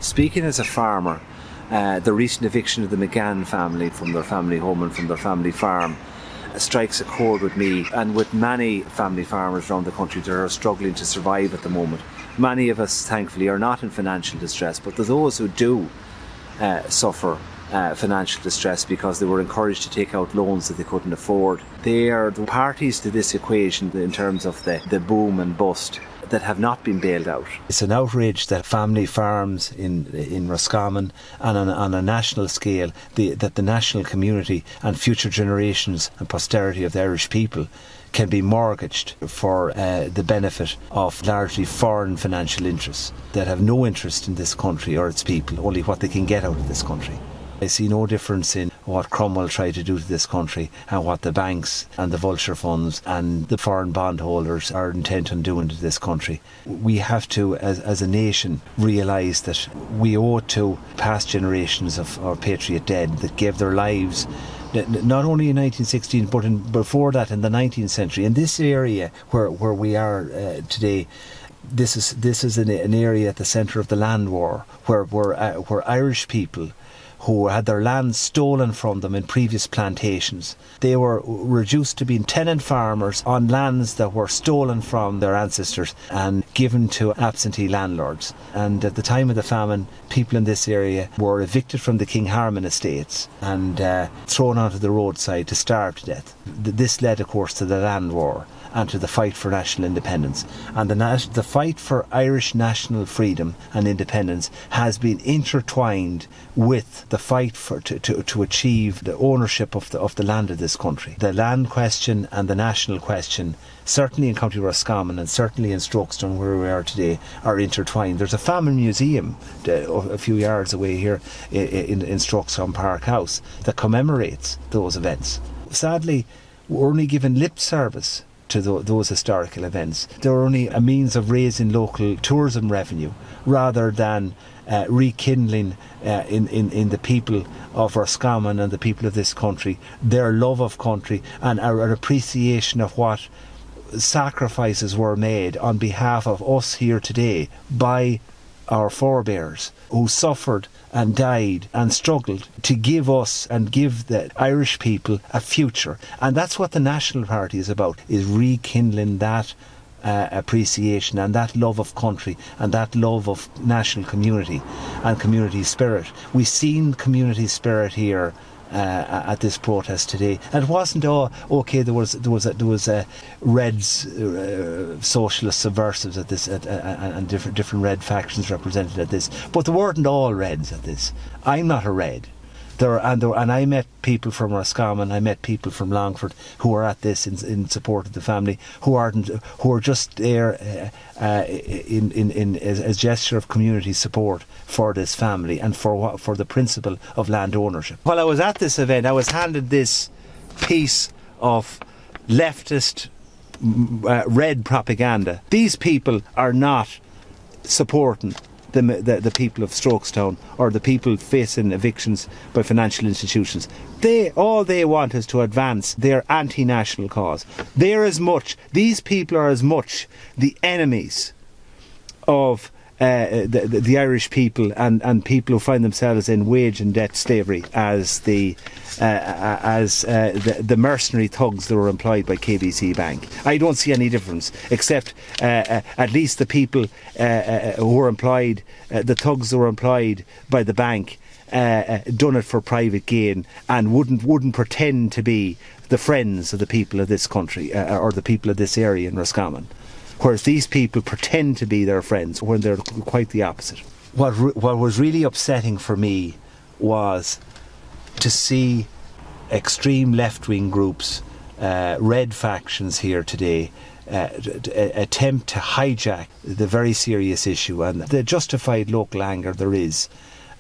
Speaking as a farmer, the recent eviction of the McGann family from their family home and from their family farm strikes a chord with me and with many family farmers around the country that are struggling to survive at the moment. Many of us, thankfully, are not in financial distress, but there's those who do suffer financial distress because they were encouraged to take out loans that they couldn't afford. They are the parties to this equation in terms of the boom and bust that have not been bailed out. It's an outrage that family farms in Roscommon and on a national scale, that the national community and future generations and posterity of the Irish people can be mortgaged for the benefit of largely foreign financial interests that have no interest in this country or its people, only what they can get out of this country. I see no difference in what Cromwell tried to do to this country and what the banks and the vulture funds and the foreign bondholders are intent on doing to this country. We have to, as a nation, realise that we owe it to past generations of our patriot dead that gave their lives not only in 1916 but before that in the 19th century. In this area where we are today, this is an area at the centre of the land war where Irish people who had their land stolen from them in previous plantations. They were reduced to being tenant farmers on lands that were stolen from their ancestors and given to absentee landlords. And at the time of the famine, people in this area were evicted from the King Harman estates and thrown onto the roadside to starve to death. This led, of course, to the land war and to the fight for national independence. And the fight for Irish national freedom and independence has been intertwined with the fight to achieve the ownership of the land of this country. The land question and the national question, certainly in County Roscommon and certainly in Strokestown where we are today, are intertwined. There's a famine museum a few yards away here in Strokestown Park House that commemorates those events. Sadly, we're only given lip service to those historical events. They're only a means of raising local tourism revenue rather than rekindling in the people of Roscommon and the people of this country their love of country and our appreciation of what sacrifices were made on behalf of us here today by our forebears who suffered and died and struggled to give us and give the Irish people a future. And that's what the National Party is about, is rekindling that appreciation and that love of country and that love of national community and community spirit. We've seen community spirit here at this protest today, and it wasn't okay. There was Reds, socialist subversives at this, and different Red factions represented at this, but there weren't all Reds at this. I'm not a Red. And I met people from Roscommon, I met people from Longford who are at this in support of the family, who are just there as gesture of community support for this family and for the principle of land ownership. While I was at this event, I was handed this piece of leftist red propaganda. These people are not supporting the people of Strokestown or the people facing evictions by financial institutions. All they want is to advance their anti-national cause. These people are as much the enemies of the Irish people and people who find themselves in wage and debt slavery as the mercenary thugs that were employed by KBC Bank. I don't see any difference, except at least the people who were employed, the thugs that were employed by the bank, done it for private gain and wouldn't pretend to be the friends of the people of this country or the people of this area in Roscommon. Whereas these people pretend to be their friends when they're quite the opposite. What was really upsetting for me was to see extreme left-wing groups, red factions here today, attempt to hijack the very serious issue and the justified local anger there is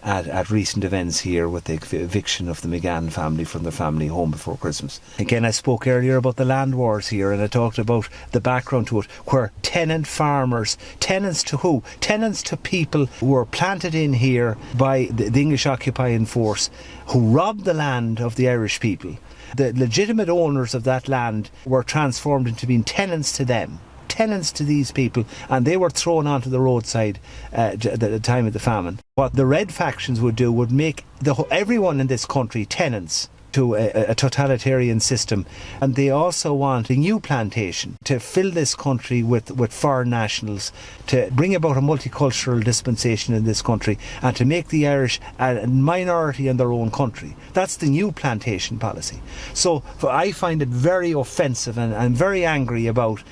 at recent events here with the eviction of the McGann family from their family home before Christmas. Again, I spoke earlier about the land wars here, and I talked about the background to it, where tenant farmers, tenants to who? Tenants to people who were planted in here by the English occupying force, who robbed the land of the Irish people. The legitimate owners of that land were transformed into being tenants to them. tenants to these people, and they were thrown onto the roadside at the time of the famine. What the red factions would do would make everyone in this country tenants to a totalitarian system, and they also want a new plantation to fill this country with foreign nationals, to bring about a multicultural dispensation in this country, and to make the Irish a minority in their own country. That's the new plantation policy. So I find it very offensive, and I'm very angry about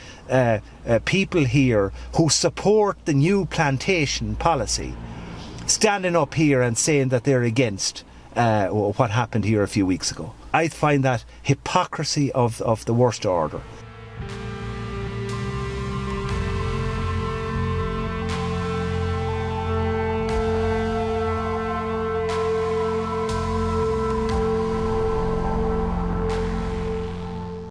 people here who support the new plantation policy standing up here and saying that they're against what happened here a few weeks ago. I find that hypocrisy of the worst order.